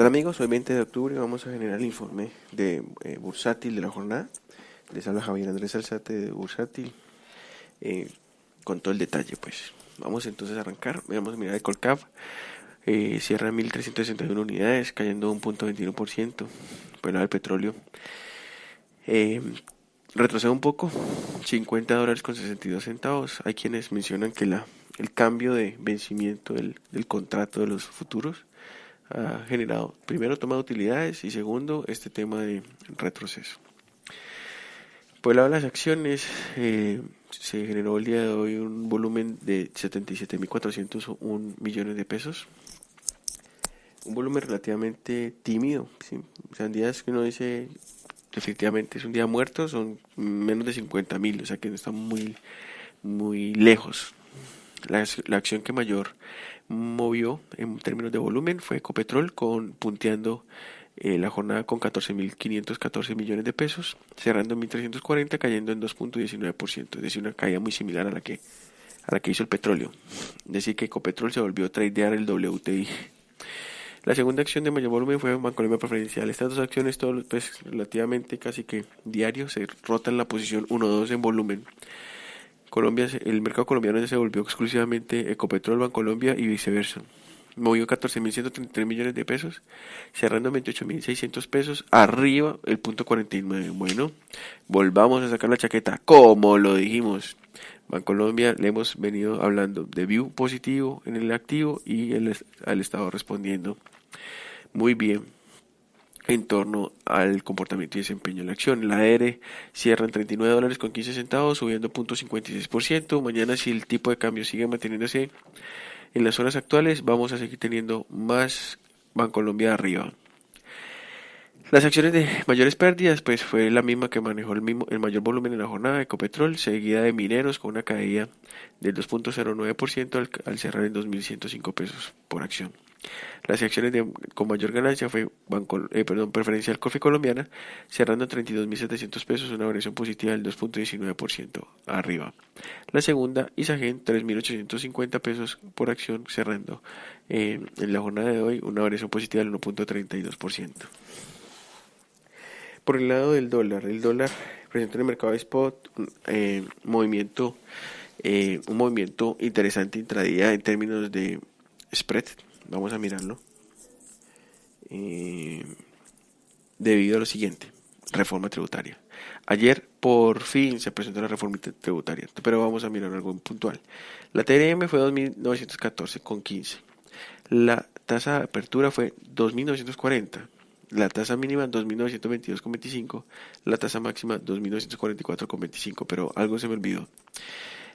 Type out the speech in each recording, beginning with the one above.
Hola amigos, hoy 20 de octubre vamos a generar el informe de Bursátil de la jornada. Les habla Javier Andrés Alzate de Bursátil eh, con todo el detalle pues. Vamos entonces a arrancar, vamos a mirar el Colcap, cierra 1.361 unidades, cayendo un 0.21%, por el petróleo. Eh, Retrocede un poco, $50 con 62 centavos. Hay quienes mencionan que el cambio de vencimiento del contrato de los futuros ha generado, primero, toma de utilidades y segundo, este tema de retroceso. Por el lado de las acciones, se generó el día de hoy un volumen de 77.401 millones de pesos. Un volumen relativamente tímido, ¿sí? O sea, en días que uno dice efectivamente es un día muerto, son menos de 50.000, o sea que no está muy lejos. La acción que mayor movió en términos de volumen fue Ecopetrol, punteando la jornada con 14.514 millones de pesos, cerrando en 1.340, cayendo en 2.19%, es decir, una caída muy similar a la que hizo el petróleo. Es decir, que Ecopetrol se volvió a tradear el WTI. La segunda acción de mayor volumen fue Bancolombia Preferencial. Estas dos acciones, pues, relativamente casi que diario, se rotan la posición 1-2 en volumen. El mercado colombiano ya se volvió exclusivamente Ecopetrol, Bancolombia y viceversa. Movió 14.133 millones de pesos, cerrando en 28.600 pesos, arriba el punto 49. Bueno, volvamos a sacar la chaqueta, como lo dijimos. Bancolombia le hemos venido hablando de view positivo en el activo y el estado respondiendo muy bien en torno al comportamiento y desempeño de la acción. La AR cierra en $39 con 15 centavos, subiendo 0.56%. Mañana, si el tipo de cambio sigue manteniéndose en las horas actuales, vamos a seguir teniendo más Bancolombia arriba. Las acciones de mayores pérdidas, pues fue la misma que manejó el mayor volumen en la jornada, Ecopetrol, seguida de Mineros con una caída del 2.09% al cerrar en 2.105 pesos por acción. Las acciones con mayor ganancia fue Preferencial Coffee Colombiana, cerrando en 32.700 pesos, una variación positiva del 2.19% arriba. La segunda, Isagen, 3.850 pesos por acción, cerrando en la jornada de hoy una variación positiva del 1.32%. Por el lado del dólar, el dólar presenta en el mercado de spot un movimiento interesante intradía en términos de spread. Vamos a mirarlo. Debido a lo siguiente: reforma tributaria. Ayer por fin se presentó la reforma tributaria, pero vamos a mirar algo puntual. La TRM fue 2.914,15. La tasa de apertura fue 2.940. La tasa mínima 2.922,25. La tasa máxima 2.944,25. Pero algo se me olvidó.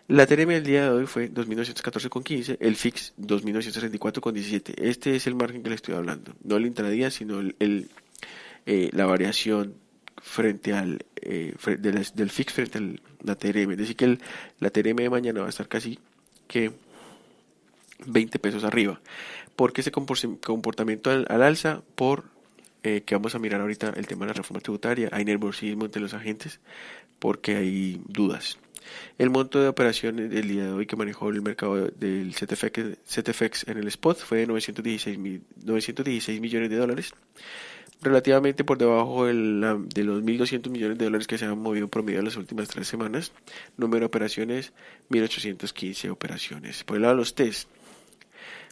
La TRM del día de hoy fue 2.914,15, el FIX 2.934,17. Este es el margen que le estoy hablando, no el intradía, sino la variación frente del FIX frente a la TRM. Es decir, que la TRM de mañana va a estar casi que 20 pesos arriba. ¿Por qué ese comportamiento al alza? Que vamos a mirar ahorita el tema de la reforma tributaria. Hay nerviosismo entre los agentes porque hay dudas. El monto de operaciones del día de hoy que manejó el mercado del CTFX en el spot fue de 916 millones de dólares, relativamente por debajo de los 1.200 millones de dólares que se han movido promedio en las últimas 3 semanas. Número de operaciones, 1.815 operaciones. Por el lado de los test,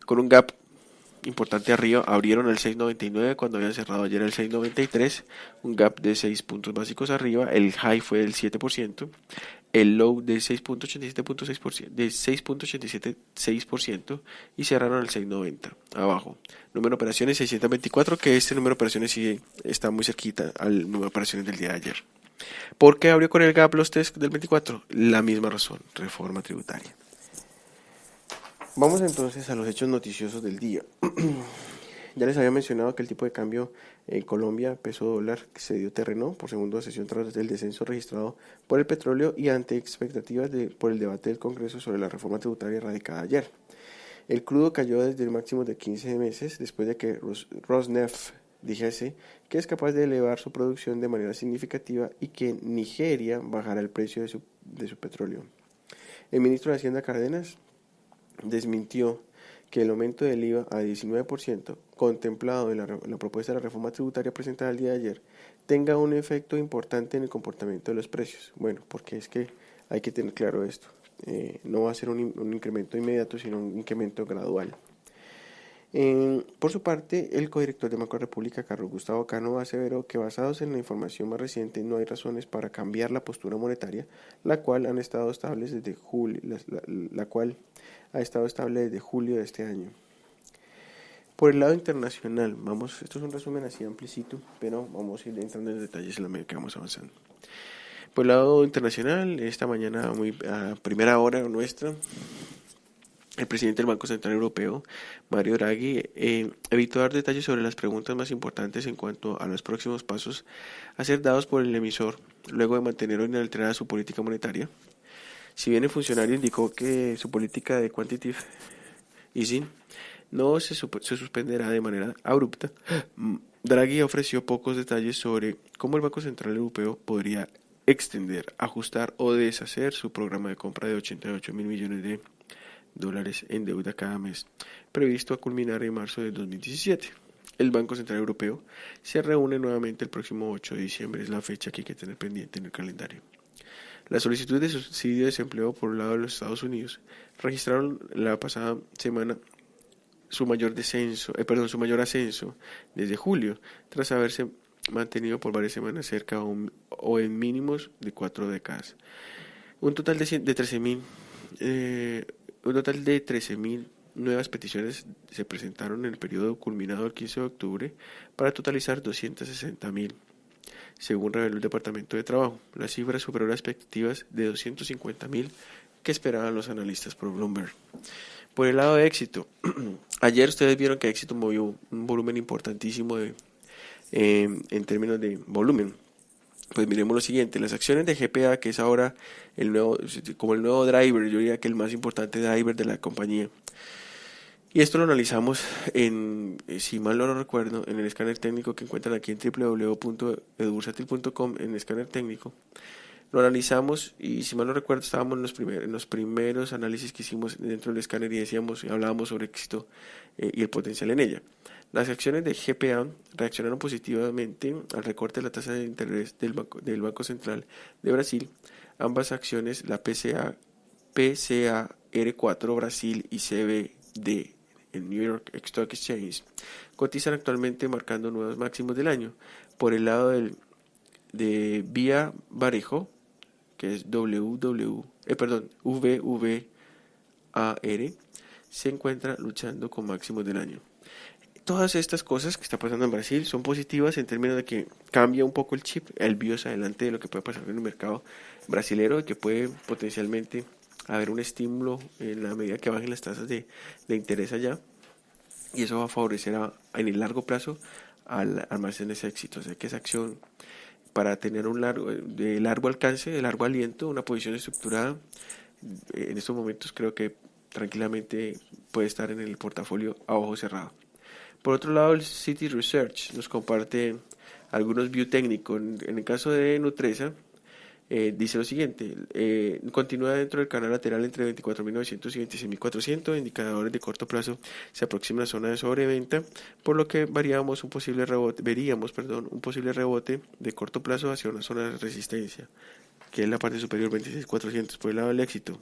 con un gap importante arriba, abrieron el 6.99 cuando habían cerrado ayer el 6.93, un gap de 6 puntos básicos arriba, el high fue del 7%, el low de 6.87% y cerraron el 6.90 abajo. Número de operaciones 624, que este número de operaciones sí está muy cerquita al número de operaciones del día de ayer. ¿Por qué abrió con el gap los test del 24? La misma razón, reforma tributaria. Vamos entonces a los hechos noticiosos del día. Ya les había mencionado que el tipo de cambio en Colombia, peso dólar, se dio terreno por segunda sesión tras el descenso registrado por el petróleo y ante expectativas por el debate del Congreso sobre la reforma tributaria radicada ayer. El crudo cayó desde el máximo de 15 meses después de que Rosneft dijese que es capaz de elevar su producción de manera significativa y que Nigeria bajará el precio de su petróleo. El ministro de Hacienda Cárdenas desmintió que el aumento del IVA a 19% contemplado en la propuesta de la reforma tributaria presentada el día de ayer tenga un efecto importante en el comportamiento de los precios. Bueno, porque es que hay que tener claro esto. No va a ser un incremento inmediato, sino un incremento gradual. Por su parte, el codirector de Banco de la República, Carlos Gustavo Cano, aseveró que basados en la información más reciente no hay razones para cambiar la postura monetaria, la cual han estado estables desde julio, la cual ha estado estable desde julio de este año. Por el lado internacional, esto es un resumen así amplícito, pero vamos a ir entrando en detalles en la medida que vamos avanzando. Por el lado internacional, esta mañana a primera hora nuestra, el presidente del Banco Central Europeo, Mario Draghi, evitó dar detalles sobre las preguntas más importantes en cuanto a los próximos pasos a ser dados por el emisor, luego de mantener inalterada su política monetaria. Si bien el funcionario indicó que su política de quantitative easing no se suspenderá de manera abrupta, Draghi ofreció pocos detalles sobre cómo el Banco Central Europeo podría extender, ajustar o deshacer su programa de compra de 88.000 millones de dólares en deuda cada mes, previsto a culminar en marzo de 2017. El Banco Central Europeo se reúne nuevamente el próximo 8 de diciembre, es la fecha que hay que tener pendiente en el calendario. Las solicitudes de subsidio de desempleo por el lado de los Estados Unidos registraron la pasada semana su mayor ascenso desde julio, tras haberse mantenido por varias semanas cerca o en mínimos de 4 décadas. Un total de 13.000 nuevas peticiones se presentaron en el periodo culminado el 15 de octubre para totalizar 260.000, según reveló el Departamento de Trabajo. La cifra superó las expectativas de 250.000 que esperaban los analistas por Bloomberg. Por el lado de Éxito, ayer ustedes vieron que Éxito movió un volumen importantísimo en términos de volumen. Pues miremos lo siguiente, las acciones de GPA, que es ahora el nuevo driver, yo diría que el más importante driver de la compañía. Y esto lo analizamos si mal no lo recuerdo, en el escáner técnico que encuentran aquí en www.edubursatil.com, en el escáner técnico. Lo analizamos y si mal no recuerdo estábamos en los primeros análisis que hicimos dentro del escáner y hablábamos sobre Éxito y el potencial en ella. Las acciones de GPA reaccionaron positivamente al recorte de la tasa de interés del Banco Central de Brasil. Ambas acciones, la PCAR4 Brasil y CBD, el New York Stock Exchange, cotizan actualmente marcando nuevos máximos del año. Por el lado de Vía Varejo, que es VVAR, se encuentra luchando con máximos del año. Todas estas cosas que está pasando en Brasil son positivas en términos de que cambia un poco el chip, el BIOS adelante de lo que puede pasar en el mercado brasilero, de que puede potencialmente haber un estímulo en la medida que bajen las tasas de interés allá, y eso va a favorecer en el largo plazo al almacén de ese éxito. O sea que esa acción, para tener de largo alcance, de largo aliento, una posición estructurada, en estos momentos creo que tranquilamente puede estar en el portafolio a ojo cerrado. Por otro lado, el Citi Research nos comparte algunos views técnicos. En el caso de Nutresa, dice lo siguiente, continúa dentro del canal lateral entre 24.900 y 26.400, indicadores de corto plazo se aproxima a la zona de sobreventa, por lo que veríamos un posible rebote de corto plazo hacia una zona de resistencia, que es la parte superior 26.400. Por el lado del Éxito,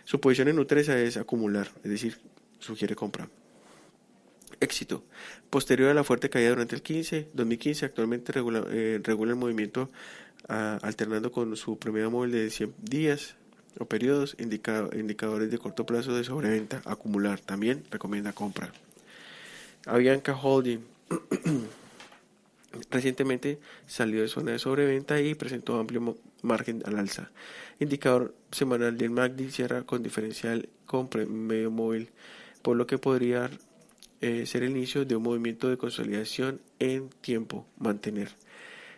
su posición en Nutresa es acumular, es decir, sugiere compra. Éxito. Posterior a la fuerte caída durante el 2015, actualmente regula el movimiento alternando con su promedio móvil de 100 días o periodos, indicadores de corto plazo de sobreventa, acumular. También recomienda compra. Avianca Holding recientemente salió de zona de sobreventa y presentó amplio margen al alza. Indicador semanal del MACD cierra con diferencial con promedio móvil, por lo que podría ser el inicio de un movimiento de consolidación en tiempo mantener.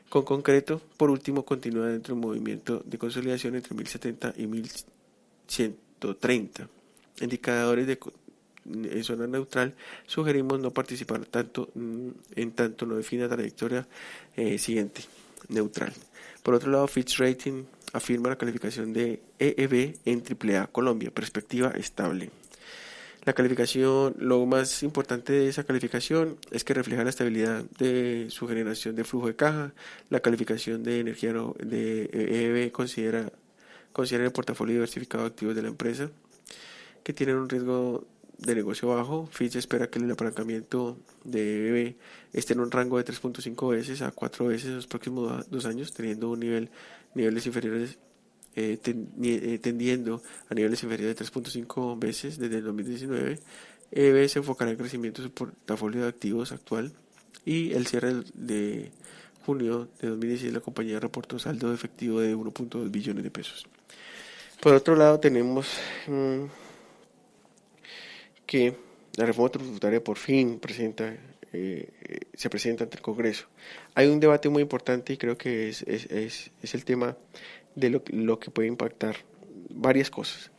Con concreto, por último, continúa dentro de un movimiento de consolidación entre 1070 y 1130. Indicadores en zona neutral, sugerimos no participar en tanto no defina trayectoria siguiente, neutral. Por otro lado, Fitch Rating afirma la calificación de EEB en AAA Colombia, perspectiva estable. La calificación, lo más importante de esa calificación es que refleja la estabilidad de su generación de flujo de caja. La calificación de energía de EEB considera el portafolio diversificado de activos de la empresa, que tienen un riesgo de negocio bajo. Fitch espera que el apalancamiento de EEB esté en un rango de 3.5 veces a 4 veces en los próximos 2 años, teniendo niveles inferiores tendiendo a niveles inferiores de 3.5 veces desde el 2019. EB se enfocará en crecimiento de su portafolio de activos actual, y el cierre de junio de 2016 la compañía reportó saldo de efectivo de 1.2 billones de pesos. Por otro lado tenemos que la reforma tributaria por fin se presenta ante el Congreso. Hay un debate muy importante y creo que es el tema de lo que puede impactar varias cosas.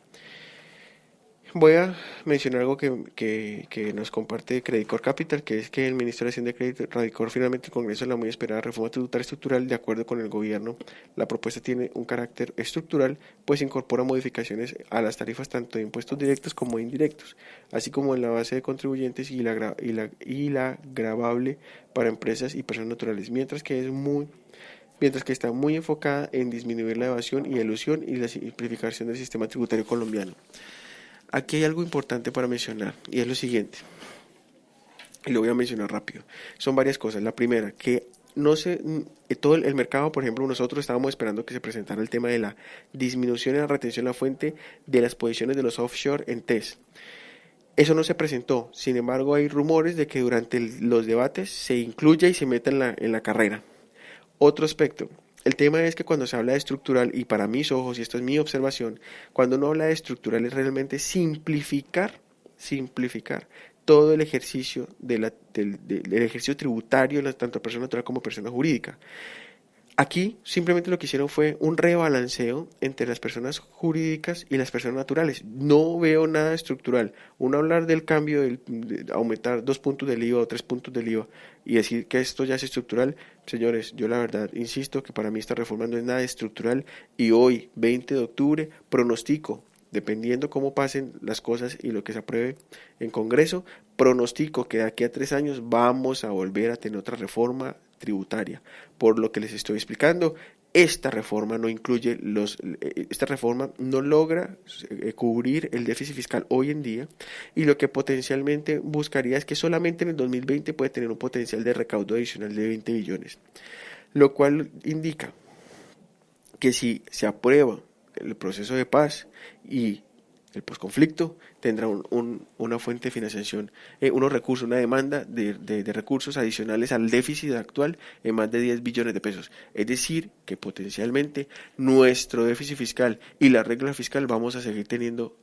Voy a mencionar algo que nos comparte Credit Corp Capital, que es que el Ministerio de Hacienda y Crédito radicó finalmente el Congreso la muy esperada reforma tributaria estructural. De acuerdo con el gobierno, la propuesta tiene un carácter estructural, pues incorpora modificaciones a las tarifas tanto de impuestos directos como indirectos, así como en la base de contribuyentes y la gravable para empresas y personas naturales, mientras que está muy enfocada en disminuir la evasión y elusión y la simplificación del sistema tributario colombiano. Aquí hay algo importante para mencionar, y es lo siguiente, y lo voy a mencionar rápido. Son varias cosas. La primera, que todo el mercado, por ejemplo, nosotros estábamos esperando que se presentara el tema de la disminución en la retención en la fuente de las posiciones de los offshore en TES. Eso no se presentó. Sin embargo, hay rumores de que durante los debates se incluya y se meta en la carrera. Otro aspecto, el tema es que cuando se habla de estructural, y para mis ojos, y esto es mi observación, cuando uno habla de estructural es realmente simplificar todo el ejercicio del ejercicio tributario, tanto persona natural como persona jurídica. Aquí simplemente lo que hicieron fue un rebalanceo entre las personas jurídicas y las personas naturales. No veo nada estructural. Uno hablar del cambio de aumentar 2 puntos del IVA o 3 puntos del IVA y decir que esto ya es estructural, señores, yo la verdad insisto que para mí esta reforma no es nada estructural, y hoy, 20 de octubre, pronostico, dependiendo cómo pasen las cosas y lo que se apruebe en Congreso, pronostico que de aquí a 3 años vamos a volver a tener otra reforma tributaria. Por lo que les estoy explicando, esta reforma no logra cubrir el déficit fiscal hoy en día, y lo que potencialmente buscaría es que solamente en el 2020 puede tener un potencial de recaudo adicional de 20 billones, lo cual indica que si se aprueba el proceso de paz y el posconflicto, tendrá una fuente de financiación, unos recursos, una demanda de recursos adicionales al déficit actual en más de 10 billones de pesos. Es decir, que potencialmente nuestro déficit fiscal y la regla fiscal vamos a seguir teniendo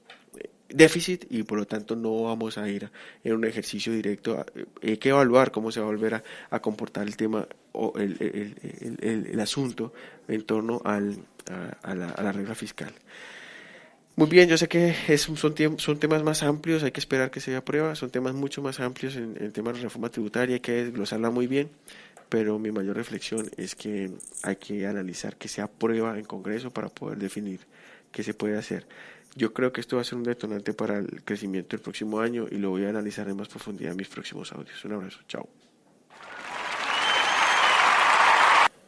déficit, y por lo tanto no vamos a ir en un ejercicio directo. Hay que evaluar cómo se va a volver a comportar el tema o el asunto en torno a la regla fiscal. Muy bien, yo sé que son temas más amplios, hay que esperar que se apruebe, son temas mucho más amplios en temas de reforma tributaria, hay que desglosarla muy bien, pero mi mayor reflexión es que hay que analizar que se aprueba en Congreso para poder definir qué se puede hacer. Yo creo que esto va a ser un detonante para el crecimiento del próximo año, y lo voy a analizar en más profundidad en mis próximos audios. Un abrazo, chao.